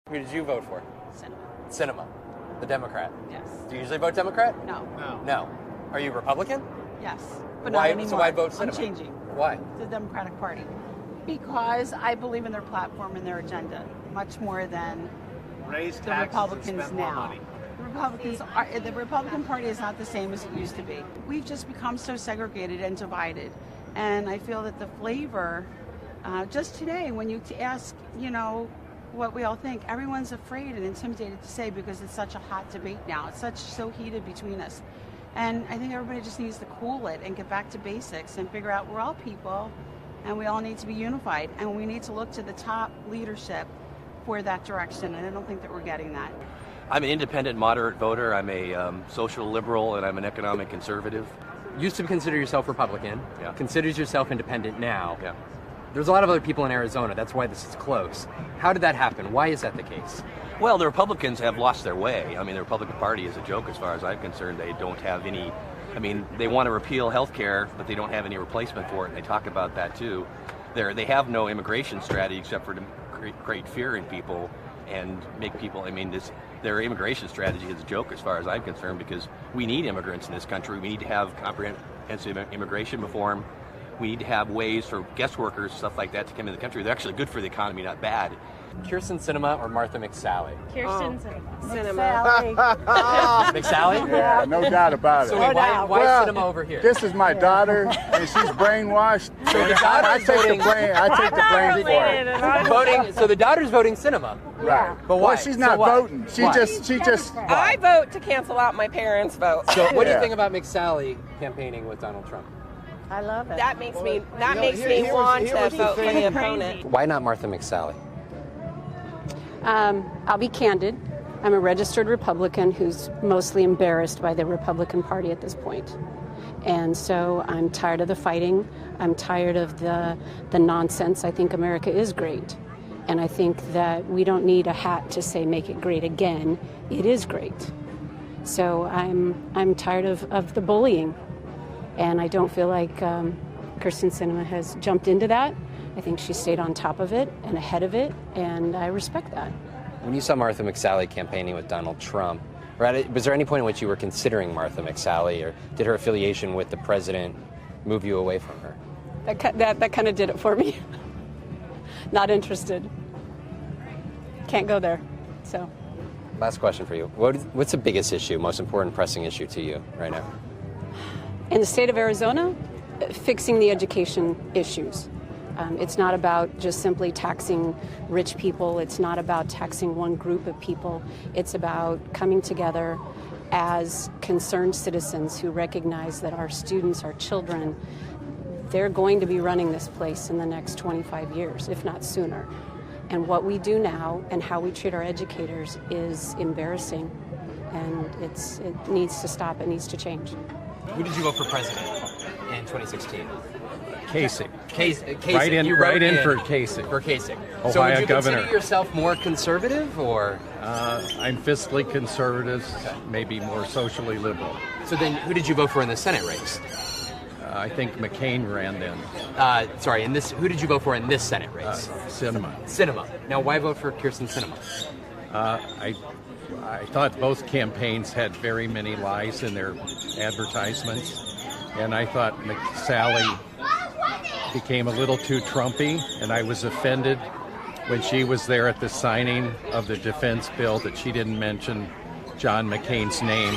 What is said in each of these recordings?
Who did you vote for? Sinema, the Democrat. Yes. Do you usually vote Democrat? No. No. Are you Republican? Yes. But Why? not anymore. So why vote Sinema? I'm changing. Why? The Democratic Party. Because I believe in their platform and their agenda much more than Raise the taxes Republicans and spend more now. money. The Republican Party is not the same as it used to be. We've just become so segregated and divided. And I feel that the flavor, just today, when you ask, what we all think, everyone's afraid and intimidated to say because it's such a hot debate now. It's so heated between us. And I think everybody just needs to cool it and get back to basics and figure out we're all people and we all need to be unified. And we need to look to the top leadership for that direction. And I don't think that we're getting that. I'm an independent moderate voter. I'm a social liberal, and I'm an economic conservative. Used to consider yourself Republican. Yeah. Considers yourself independent now. Yeah. There's a lot of other people in Arizona. That's why this is close. How did that happen? Why is that the case? Well, the Republicans have lost their way. I mean, the Republican Party is a joke as far as I'm concerned. They don't have any, they want to repeal health care, but they don't have any replacement for it. They talk about that too. They have no immigration strategy except for to create fear in people and make people, their immigration strategy is a joke as far as I'm concerned, because we need immigrants in this country. We need to have comprehensive immigration reform. We need to have ways for guest workers, stuff like that, to come into the country. They're actually good for the economy, not bad. Kyrsten Sinema or Martha McSally? Kyrsten Sinema. McSally? Yeah, no doubt about it. So wait, why Well, Sinema over here? This is my daughter, and she's brainwashed. So the I daughter's take the voting- blame. I take the blame for it. So the daughter's voting Sinema. Right. But why? Well, she's not So what? voting. She Why? just. I vote to cancel out my parents' vote. So what do you Yeah. think about McSally campaigning with Donald Trump? I love it. That makes me want to vote for the opponent. Why not Martha McSally? I'll be candid. I'm a registered Republican who's mostly embarrassed by the Republican Party at this point. And so I'm tired of the fighting. I'm tired of the nonsense. I think America is great. And I think that we don't need a hat to say make it great again. It is great. So I'm tired of the bullying. And I don't feel like Kyrsten Sinema has jumped into that. I think she stayed on top of it and ahead of it, and I respect that. When you saw Martha McSally campaigning with Donald Trump, was there any point in which you were considering Martha McSally, or did her affiliation with the president move you away from her? That kind of did it for me. Not interested. Can't go there. So. Last question for you. What's the biggest issue, most important pressing issue to you right now? In the state of Arizona, fixing the education issues. It's not about just simply taxing rich people. It's not about taxing one group of people. It's about coming together as concerned citizens who recognize that our students, our children, they're going to be running this place in the next 25 years, if not sooner. And what we do now and how we treat our educators is embarrassing. And it needs to stop. It needs to change. Who did you vote for president in 2016? Kasich. Kasich. Right in for Kasich. For Kasich. Ohio So would you governor. consider yourself more conservative, or? I'm fiscally conservative, maybe more socially liberal. So then who did you vote for in the Senate race? I think McCain ran then. Who did you vote for in this Senate race? Sinema. Now, why vote for Kyrsten Sinema? I thought both campaigns had very many lies in their advertisements, and I thought McSally became a little too Trumpy, and I was offended when she was there at the signing of the defense bill that she didn't mention John McCain's name.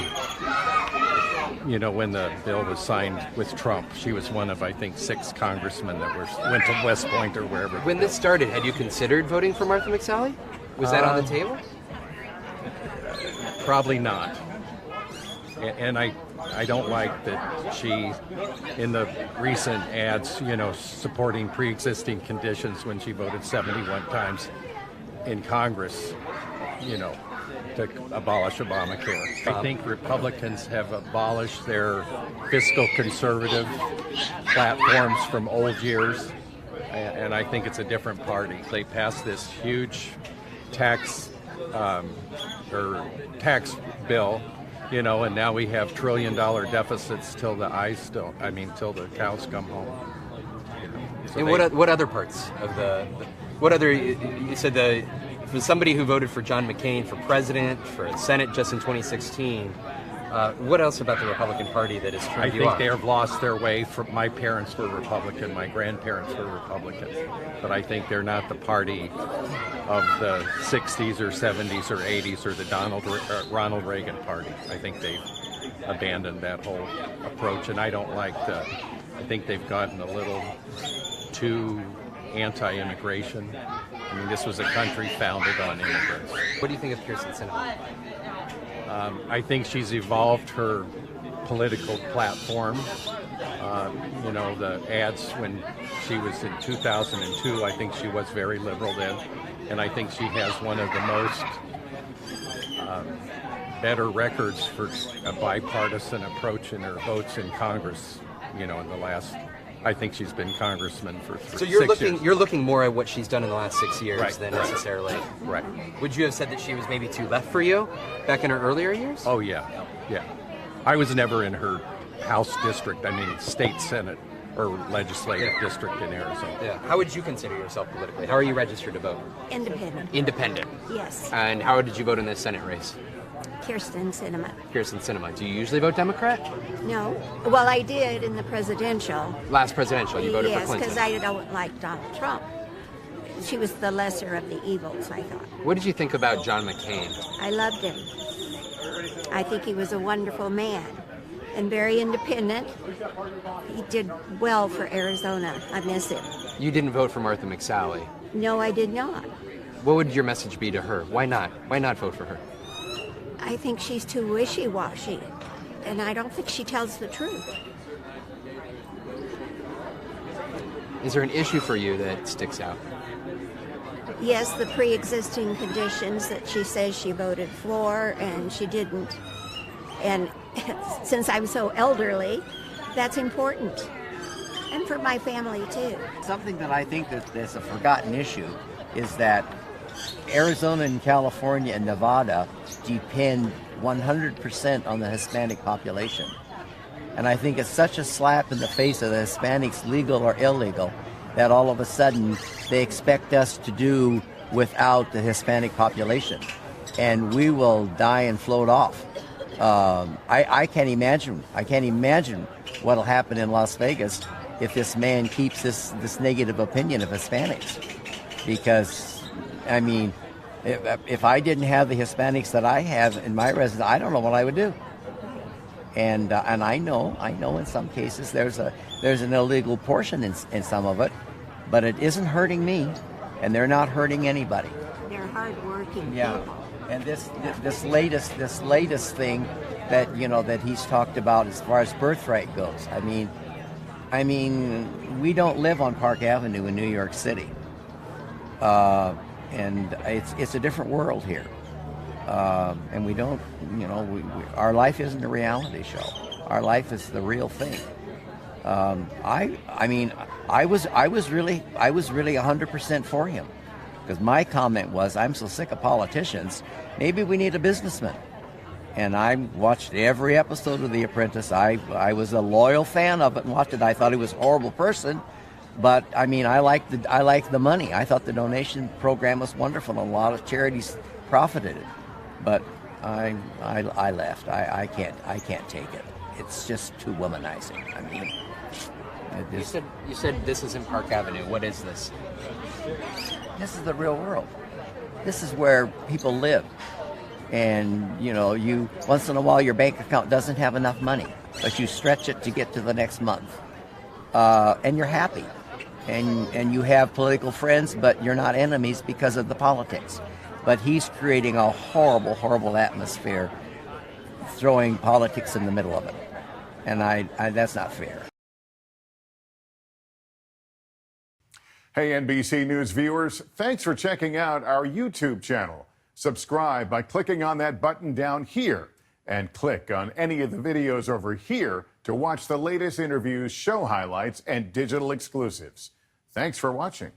You know, when the bill was signed with Trump, she was one of, I think, 6 congressmen that went to West Point or wherever. When this started, had you considered voting for Martha McSally? Was that on the table? Probably not. And I don't like that she, in the recent ads, supporting pre-existing conditions when she voted 71 times in Congress, to abolish Obamacare. I think Republicans have abolished their fiscal conservative platforms from old years, and I think it's a different party. They passed this huge tax bill, and now we have $1 trillion deficits till the cows come home. So and what other parts of you said the For somebody who voted for John McCain for president, for the Senate just in 2016, what else about the Republican Party that has turned you I off? think they have lost their way. My parents were Republican, my grandparents were Republican, but I think they're not the party of the 60s or 70s or 80s or the Ronald Reagan party. I think they've abandoned that whole approach, and I don't like I think they've gotten a little too anti-immigration. I mean, this was a country founded on immigrants. What do you think of Kyrsten Sinema? I think she's evolved her political platform. You know, the ads when she was in 2002, I think she was very liberal then. And I think she has one of the most better records for a bipartisan approach in her votes in Congress, you know, in the last, I think she's been congressman for 6 years. You're looking more at what she's done in the last 6 years Right, than right. necessarily. Right. Would you have said that she was maybe too left for you back in her earlier years? Oh, yeah. Yeah. I was never in her House district, I mean, state Senate or legislative district in Arizona. Yeah. How would you consider yourself politically? How are you registered to vote? Independent. Independent. Yes. And how did you vote in this Senate race? Kyrsten Sinema. Kyrsten Sinema. Do you usually vote Democrat? No. Well, I did in the presidential. Last presidential, you voted for Yes, Clinton. because I don't like Donald Trump. She was the lesser of the evils, I thought. What did you think about John McCain? I loved him. I think he was a wonderful man and very independent. He did well for Arizona. I miss him. You didn't vote for Martha McSally. No, I did not. What would your message be to her? Why not? Why not vote for her? I think she's too wishy-washy, and I don't think she tells the truth. Is there an issue for you that sticks out? Yes, the pre-existing conditions that she says she voted for and she didn't. And since I'm so elderly, that's important. And for my family, too. Something that I think that's a forgotten issue is that Arizona and California and Nevada depend 100% on the Hispanic population. And I think it's such a slap in the face of the Hispanics, legal or illegal, that all of a sudden they expect us to do without the Hispanic population. And we will die and float off. I can't imagine what'll happen in Las Vegas if this man keeps this negative opinion of Hispanics. Because, I mean, if I didn't have the Hispanics that I have in my residence, I don't know what I would do. And I know in some cases there's an illegal portion in some of it, but it isn't hurting me, and they're not hurting anybody. They're hardworking Yeah, people. and this latest thing that that he's talked about as far as birthright goes. I mean, we don't live on Park Avenue in New York City, and it's a different world here. And we don't, our life isn't a reality show. Our life is the real thing. I was really 100% for him, because my comment was, I'm so sick of politicians. Maybe we need a businessman. And I watched every episode of The Apprentice. I was a loyal fan of it and watched it. I thought he was a horrible person, but I mean, I liked the money. I thought the donation program was wonderful, and a lot of charities profited it. But I left. I can't take it. It's just too womanizing. I mean, You said this isn't Park Avenue. What is this? This is the real world. This is where people live. And you once in a while your bank account doesn't have enough money, but you stretch it to get to the next month, and you're happy. And you have political friends, but you're not enemies because of the politics. But he's creating a horrible, horrible atmosphere, throwing politics in the middle of it. And I that's not fair. Hey, NBC News viewers, thanks for checking out our YouTube channel. Subscribe by clicking on that button down here, and click on any of the videos over here to watch the latest interviews, show highlights, and digital exclusives. Thanks for watching.